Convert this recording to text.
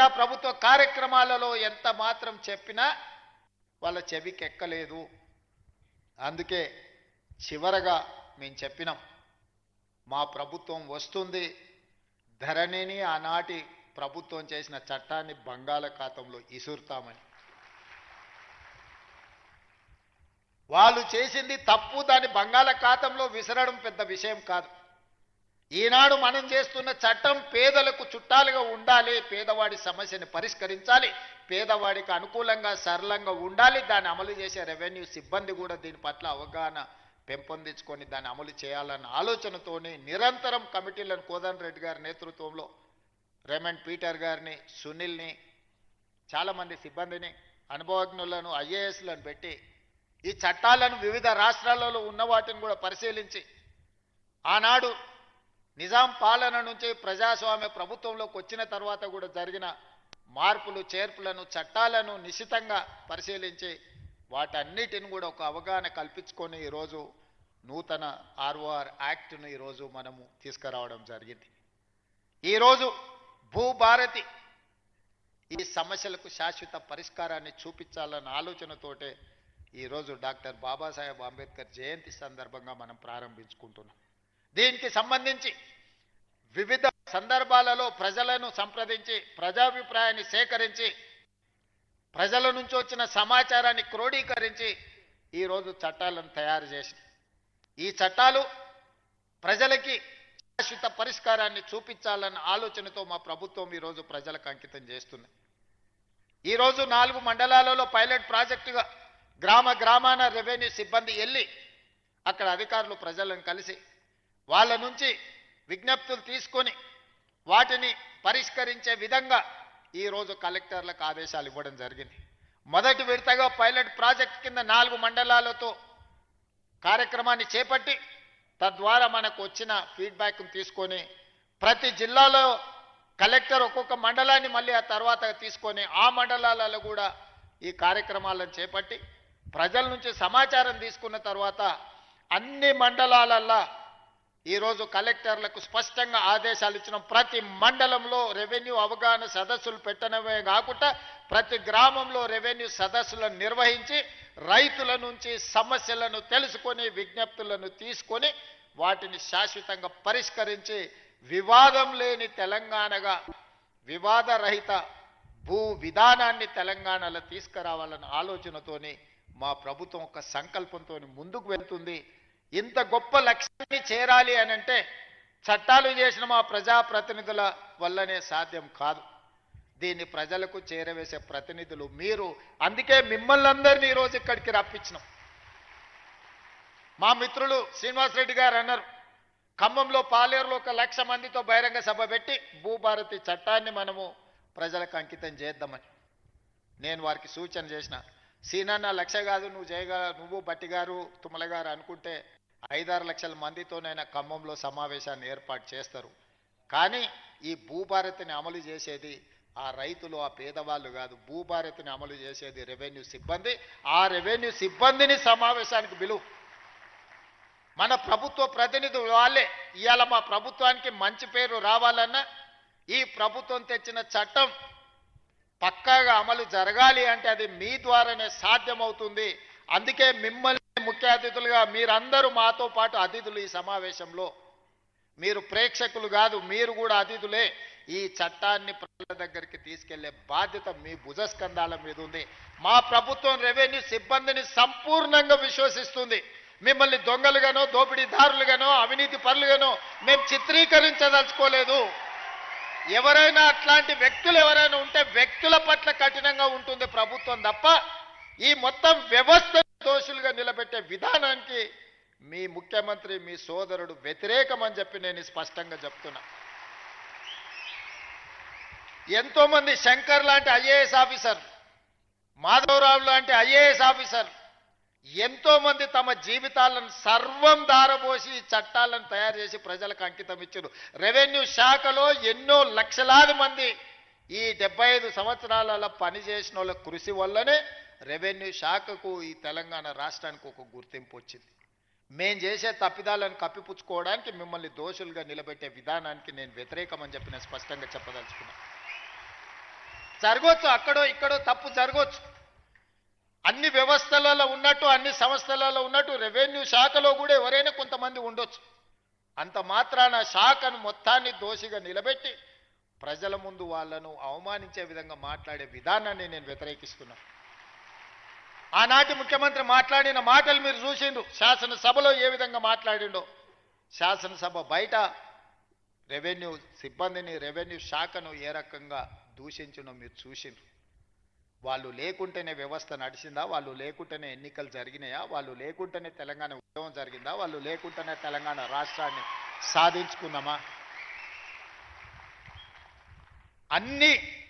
ప్రజాప్రభుత్వ కార్యక్రమాలలో ఎంత మాత్రం చెప్పినా వాళ్ళ చెవికి ఎక్కలేదు. అందుకే చివరగా మేము చెప్పినాం, మా ప్రభుత్వం వస్తుంది, ధరణిని ఆనాటి ప్రభుత్వం చేసిన చట్టాన్ని బంగాళాఖాతంలో ఇసురుతామని. వాళ్ళు చేసింది తప్పు, దాన్ని బంగాళాఖాతంలో విసరడం పెద్ద విషయం కాదు. ఈనాడు మనం చేస్తున్న చట్టం పేదలకు చుట్టాలుగా ఉండాలి, పేదవాడి సమస్యని పరిష్కరించాలి, పేదవాడికి అనుకూలంగా సరళంగా ఉండాలి. దాన్ని అమలు చేసే రెవెన్యూ సిబ్బంది కూడా దీని పట్ల అవగాహన పెంపొందించుకొని దాన్ని అమలు చేయాలన్న ఆలోచనతోనే నిరంతరం కమిటీలను కోదండరెడ్డి గారి నేతృత్వంలో రేమండ్ పీటర్ గారిని, సునీల్ని, చాలామంది సిబ్బందిని, అనుభవజ్ఞులను, ఐఏఎస్లను పెట్టి ఈ చట్టాలను వివిధ రాష్ట్రాలలో ఉన్న వాటిని కూడా పరిశీలించి ఆనాడు నిజాం పాలన నుంచి ప్రజాస్వామ్య ప్రభుత్వంలోకి వచ్చిన తర్వాత కూడా జరిగిన మార్పులు చేర్పులను, చట్టాలను నిశితంగా పరిశీలించి వాటన్నిటిని కూడా ఒక అవగాహన కల్పించుకొని ఈరోజు నూతన ఆర్ఓఆర్ యాక్ట్ను ఈరోజు మనము తీసుకురావడం జరిగింది. ఈరోజు భూభారతి ఈ సమస్యలకు శాశ్వత పరిష్కారాన్ని చూపించాలన్న ఆలోచనతోటే ఈరోజు డాక్టర్ బాబాసాహెబ్ అంబేద్కర్ జయంతి సందర్భంగా మనం ప్రారంభించుకుంటున్నాం. దీనికి సంబంధించి వివిధ సందర్భాలలో ప్రజలను సంప్రదించి ప్రజాభిప్రాయాన్ని సేకరించి ప్రజల నుంచి వచ్చిన సమాచారాన్ని క్రోడీకరించి ఈరోజు చట్టాలను తయారు చేసి ఈ చట్టాలు ప్రజలకి శాశ్వత పరిష్కారాన్ని చూపించాలన్న ఆలోచనతో మా ప్రభుత్వం ఈరోజు ప్రజలకు అంకితం చేస్తుంది. ఈరోజు 4 మండలాలలో పైలట్ ప్రాజెక్టుగా గ్రామాన రెవెన్యూ సిబ్బంది వెళ్ళి అక్కడ అధికారులు ప్రజలను కలిసి వాళ్ళ నుంచి విజ్ఞప్తులు తీసుకొని వాటిని పరిష్కరించే విధంగా ఈరోజు కలెక్టర్లకు ఆదేశాలు ఇవ్వడం జరిగింది. మొదటి విడతగా పైలట్ ప్రాజెక్ట్ కింద 4 మండలాలతో కార్యక్రమాన్ని చేపట్టి తద్వారా మనకు వచ్చిన ఫీడ్బ్యాక్ను తీసుకొని ప్రతి జిల్లాలో కలెక్టర్ ఒక్కొక్క మండలాన్ని మళ్ళీ ఆ తర్వాత తీసుకొని ఆ మండలాలలో కూడా ఈ కార్యక్రమాలను చేపట్టి ప్రజల నుంచి సమాచారం తీసుకున్న తర్వాత అన్ని మండలాలల్లో ఈరోజు కలెక్టర్లకు స్పష్టంగా ఆదేశాలు ఇచ్చిన ప్రతి మండలంలో రెవెన్యూ అవగాహన సదస్సులు పెట్టడమే కాకుండా ప్రతి గ్రామంలో రెవెన్యూ సదస్సులను నిర్వహించి రైతుల నుంచి సమస్యలను తెలుసుకొని విజ్ఞప్తులను తీసుకొని వాటిని శాశ్వతంగా పరిష్కరించి వివాదం లేని తెలంగాణగా వివాదరహిత భూ విధానాన్ని తెలంగాణలో తీసుకురావాలన్న ఆలోచనతోని మా ప్రభుత్వం ఒక సంకల్పంతో ముందుకు వెళ్తుంది. ఇంత గొప్ప లక్ష్యాన్ని చేరాలి అని అంటే చట్టాలు చేసిన మా ప్రజాప్రతినిధుల వల్లనే సాధ్యం కాదు. దీన్ని ప్రజలకు చేరవేసే ప్రతినిధులు మీరు. అందుకే మిమ్మల్ని అందరినీ ఈరోజు ఇక్కడికి రప్పించినాం. మా మిత్రులు శ్రీనివాసరెడ్డి గారు అన్నారు, ఖమ్మంలో పాలేరులో 1,00,000 మందితో బహిరంగ సభ పెట్టి భూభారతి చట్టాన్ని మనము ప్రజలకు అంకితం చేద్దామని నేను వారికి సూచన చేసిన. సీనన్న 1,00,000 కాదు, నువ్వు బట్టి గారు తుమ్మల గారు అనుకుంటే 5-6 లక్షల మందితోనైనా ఖమ్మంలో సమావేశాన్ని ఏర్పాటు చేస్తారు. కానీ ఈ భూభారతిని అమలు చేసేది ఆ రైతులు, ఆ పేదవాళ్ళు కాదు. భూభారతిని అమలు చేసేది రెవెన్యూ సిబ్బంది. ఆ రెవెన్యూ సిబ్బందిని సమావేశానికి పిలువు. మన ప్రభుత్వ ప్రతినిధులు వాళ్ళే. ఇవాళ మా ప్రభుత్వానికి మంచి పేరు రావాలన్నా ఈ ప్రభుత్వం తెచ్చిన చట్టం పక్కాగా అమలు జరగాలి అంటే అది మీ ద్వారానే సాధ్యమవుతుంది. అందుకే మిమ్మల్ని ముఖ్య అతిథులుగా మీరందరూ మాతో పాటు అతిథులు. ఈ సమావేశంలో మీరు ప్రేక్షకులు కాదు, మీరు కూడా అతిథులే. ఈ చట్టాన్ని ప్రజల దగ్గరికి తీసుకెళ్లే బాధ్యత మీ భుజస్కంధాల మీద ఉంది. మా ప్రభుత్వం రెవెన్యూ సిబ్బందిని సంపూర్ణంగా విశ్వసిస్తుంది. మిమ్మల్ని దొంగలుగానో, దోపిడీదారులుగానో, అవినీతి పరులుగానో మేము చిత్రీకరించదలుచుకోలేదు. ఎవరైనా అట్లాంటి వ్యక్తులు ఎవరైనా ఉంటే వ్యక్తుల పట్ల కఠినంగా ఉంటుంది ప్రభుత్వం తప్ప ఈ మొత్తం వ్యవస్థ దోషులుగా నిలబెట్టే విధానానికి మీ ముఖ్యమంత్రి, మీ సోదరుడు వ్యతిరేకమని చెప్పి నేను స్పష్టంగా చెప్తున్నా. ఎంతో మంది శంకర్ లాంటి ఐఏఎస్ ఆఫీసర్, మాధవరావు లాంటి ఐఏఎస్ ఆఫీసర్ ఎంతో మంది తమ జీవితాలను సర్వం దారబోసి చట్టాలను తయారు చేసి ప్రజలకు అంకితం ఇచ్చారు. రెవెన్యూ శాఖలో ఎన్నో లక్షలాది మంది ఈ 75 సంవత్సరాల పనిచేసిన వాళ్ళ కృషి వల్లనే రెవెన్యూ శాఖకు ఈ తెలంగాణ రాష్ట్రానికి ఒక గుర్తింపు వచ్చింది. మేం చేసే తప్పిదాలను కప్పిపుచ్చుకోవడానికి మిమ్మల్ని దోషులుగా నిలబెట్టే విధానానికి నేను వ్యతిరేకమని చెప్పి నేను స్పష్టంగా చెప్పదలుచుకున్నా. జరగవచ్చు, అక్కడో ఇక్కడో తప్పు జరగవచ్చు. అన్ని వ్యవస్థలలో ఉన్నట్టు, అన్ని సంస్థలలో ఉన్నట్టు రెవెన్యూ శాఖలో కూడా ఎవరైనా కొంతమంది ఉండొచ్చు. అంత మాత్రాన శాఖను మొత్తాన్ని దోషిగా నిలబెట్టి ప్రజల ముందు వాళ్ళను అవమానించే విధంగా మాట్లాడే విధానాన్ని నేను వ్యతిరేకిస్తున్నాను. ఆనాటి ముఖ్యమంత్రి మాట్లాడిన మాటలు మీరు చూసిండ్రు. శాసనసభలో ఏ విధంగా మాట్లాడిండో, శాసనసభ బయట రెవెన్యూ సిబ్బందిని, రెవెన్యూ శాఖను ఏ రకంగా దూషించడం మీరు చూసిండ్రు. వాళ్ళు లేకుంటేనే వ్యవస్థ నడిచిందా? వాళ్ళు లేకుంటేనే ఎన్నికలు జరిగినాయా? వాళ్ళు లేకుంటేనే తెలంగాణ ఉద్యమం జరిగిందా? వాళ్ళు లేకుంటేనే తెలంగాణ రాష్ట్రాన్ని సాధించుకున్నామా? అన్ని